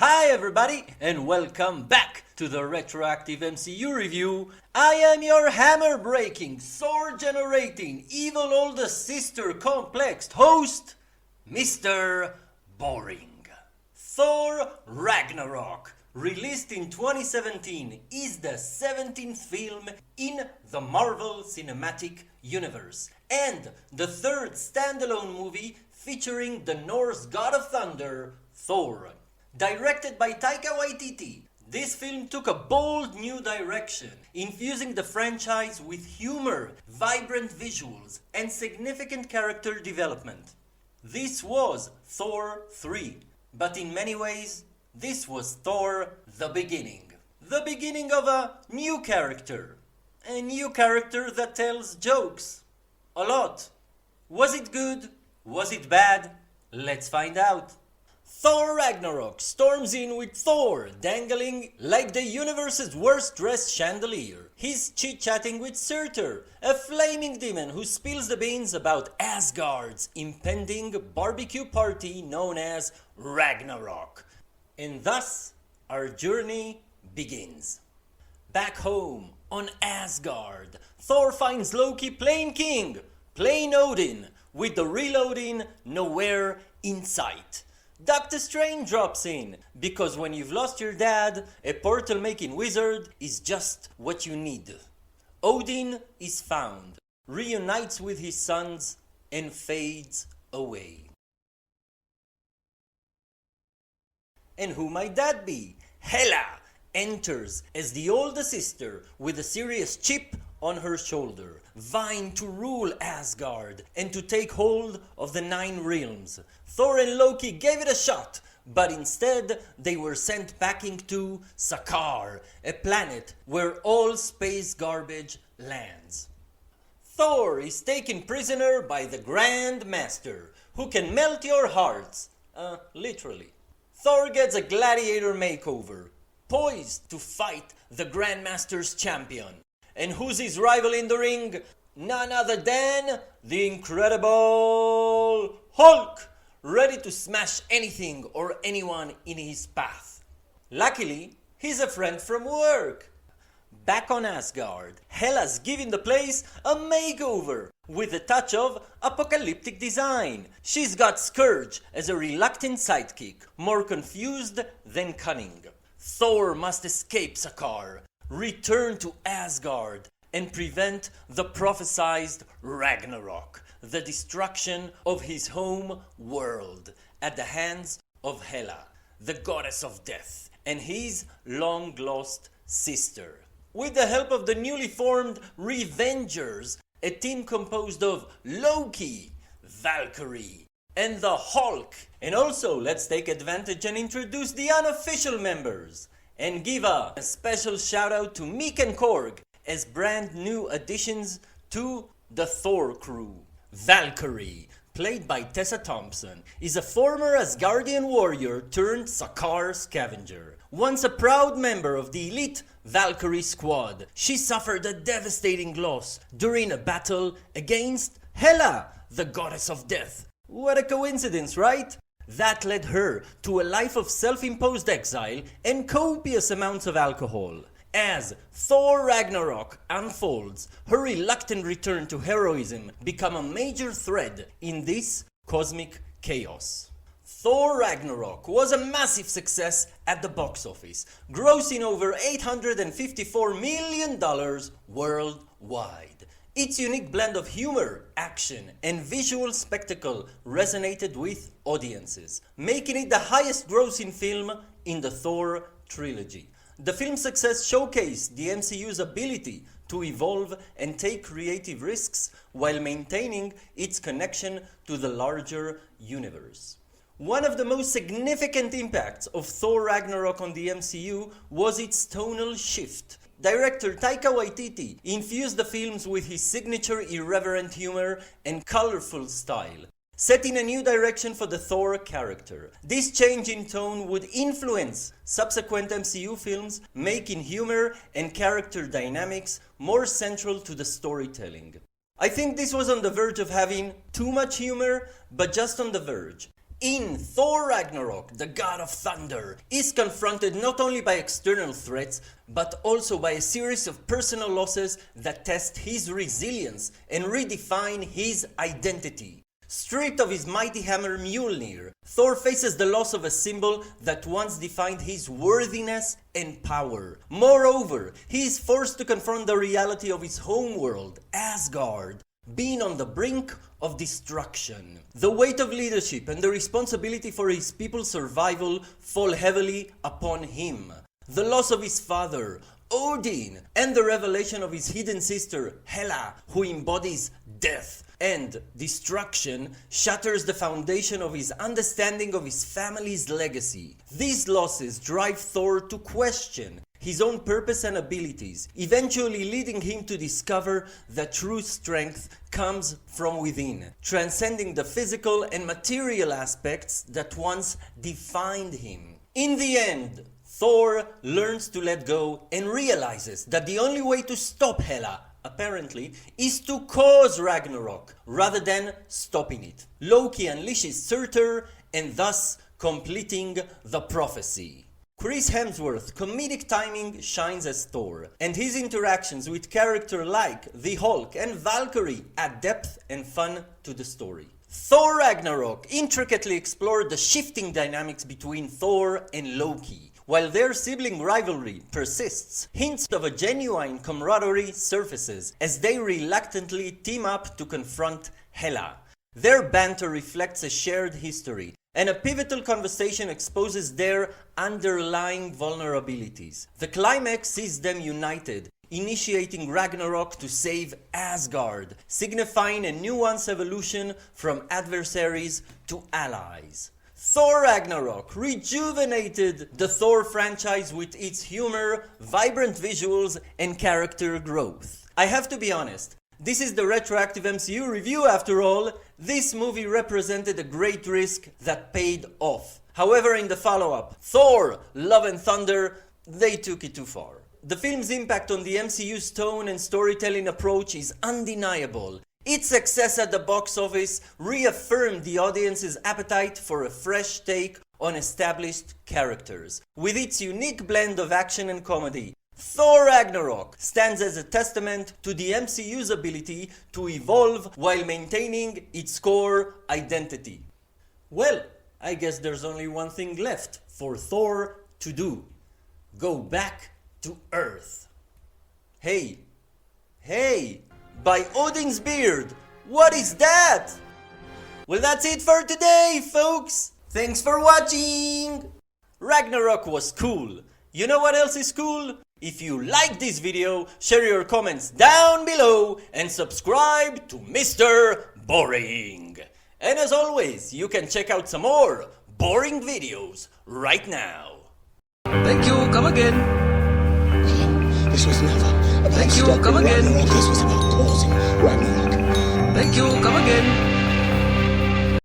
Hi everybody, and welcome back to the Retroactive MCU review. I am your hammer-breaking, sword-generating, evil older sister complexed host, Mr. Boring. Thor Ragnarok, released in 2017, is the 17th film in the Marvel Cinematic Universe, and the third standalone movie featuring the Norse god of thunder, Thor. Directed by Taika Waititi, this film took a bold new direction, infusing the franchise with humor, vibrant visuals, and significant character development. This was Thor 3, but in many ways, this was Thor the beginning. The beginning of a new character. A new character that tells jokes. A lot. Was it good? Was it bad? Let's find out. Thor Ragnarok storms in with Thor dangling like the universe's worst dressed chandelier. He's chit-chatting with Surtur, a flaming demon who spills the beans about Asgard's impending barbecue party known as Ragnarok. And thus, our journey begins. Back home on Asgard, Thor finds Loki playing King, playing Odin, with the reloading nowhere in sight. Doctor Strange drops in, because when you've lost your dad, a portal-making wizard is just what you need. Odin is found, reunites with his sons, and fades away. And who might that be? Hela enters as the older sister with a serious chip on her shoulder, vying to rule Asgard and to take hold of the 9 realms. Thor and Loki gave it a shot, but instead they were sent packing to Sakaar, a planet where all space garbage lands. Thor is taken prisoner by the Grand Master, who can melt your hearts, literally. Thor gets a Gladiator makeover, poised to fight the Grand Master's champion. And who's his rival in the ring? None other than the Incredible Hulk, ready to smash anything or anyone in his path. Luckily, he's a friend from work. Back on Asgard, Hela's giving the place a makeover with a touch of apocalyptic design. She's got Scourge as a reluctant sidekick, more confused than cunning. Thor must escape Sakaar, return to Asgard, and prevent the prophesized Ragnarok, the destruction of his home world, at the hands of Hela, the goddess of death, and his long-lost sister. With the help of the newly formed Revengers, a team composed of Loki, Valkyrie, and the Hulk. And also, let's take advantage and introduce the unofficial members. And give a special shout out to Meek and Korg as brand new additions to the Thor crew. Valkyrie, played by Tessa Thompson, is a former Asgardian warrior turned Sakaar scavenger. Once a proud member of the elite Valkyrie squad, she suffered a devastating loss during a battle against Hela, the goddess of death. What a coincidence, right? That led her to a life of self-imposed exile and copious amounts of alcohol. As Thor Ragnarok unfolds, her reluctant return to heroism becomes a major thread in this cosmic chaos. Thor Ragnarok was a massive success at the box office, grossing over $854 million worldwide. Its unique blend of humor, action, and visual spectacle resonated with audiences, making it the highest grossing film in the Thor trilogy. The film's success showcased the MCU's ability to evolve and take creative risks while maintaining its connection to the larger universe. One of the most significant impacts of Thor Ragnarok on the MCU was its tonal shift. Director Taika Waititi infused the films with his signature irreverent humor and colorful style, setting a new direction for the Thor character. This change in tone would influence subsequent MCU films, making humor and character dynamics more central to the storytelling. I think this was on the verge of having too much humor, but just on the verge. In Thor Ragnarok, the god of thunder is confronted not only by external threats, but also by a series of personal losses that test his resilience and redefine his identity. Stripped of his mighty hammer Mjolnir, Thor faces the loss of a symbol that once defined his worthiness and power. Moreover, he is forced to confront the reality of his homeworld, Asgard, being on the brink of destruction. The weight of leadership and the responsibility for his people's survival fall heavily upon him. The loss of his father, Odin, and the revelation of his hidden sister, Hela, who embodies death and destruction, shatters the foundation of his understanding of his family's legacy. These losses drive Thor to question his own purpose and abilities, eventually leading him to discover that true strength comes from within, transcending the physical and material aspects that once defined him. In the end, Thor learns to let go and realizes that the only way to stop Hela, apparently, is to cause Ragnarok rather than stopping it. Loki unleashes Surtur and thus completing the prophecy. Chris Hemsworth's comedic timing shines as Thor, and his interactions with characters like the Hulk and Valkyrie add depth and fun to the story. Thor Ragnarok intricately explored the shifting dynamics between Thor and Loki. While their sibling rivalry persists, hints of a genuine camaraderie surfaces as they reluctantly team up to confront Hela. Their banter reflects a shared history, and a pivotal conversation exposes their underlying vulnerabilities. The climax sees them united, initiating Ragnarok to save Asgard, signifying a nuanced evolution from adversaries to allies. Thor Ragnarok rejuvenated the Thor franchise with its humor, vibrant visuals, and character growth. I have to be honest, this is the retroactive MCU review after all. This movie represented a great risk that paid off. However, in the follow-up, Thor, Love and Thunder, they took it too far. The film's impact on the MCU's tone and storytelling approach is undeniable. Its success at the box office reaffirmed the audience's appetite for a fresh take on established characters. With its unique blend of action and comedy, Thor Ragnarok stands as a testament to the MCU's ability to evolve while maintaining its core identity. Well, I guess there's only one thing left for Thor to do. Go back to Earth. Hey! By Odin's beard! What is that? Well, that's it for today, folks! Thanks for watching! Ragnarok was cool. You know what else is cool? If you like this video, share your comments down below and subscribe to Mr. Boring. And as always, you can check out some more boring videos right now. Thank you, come again. This was never about Thank you, stopping come again. Ragnarok. This was about causing Ragnarok. Thank you, come again.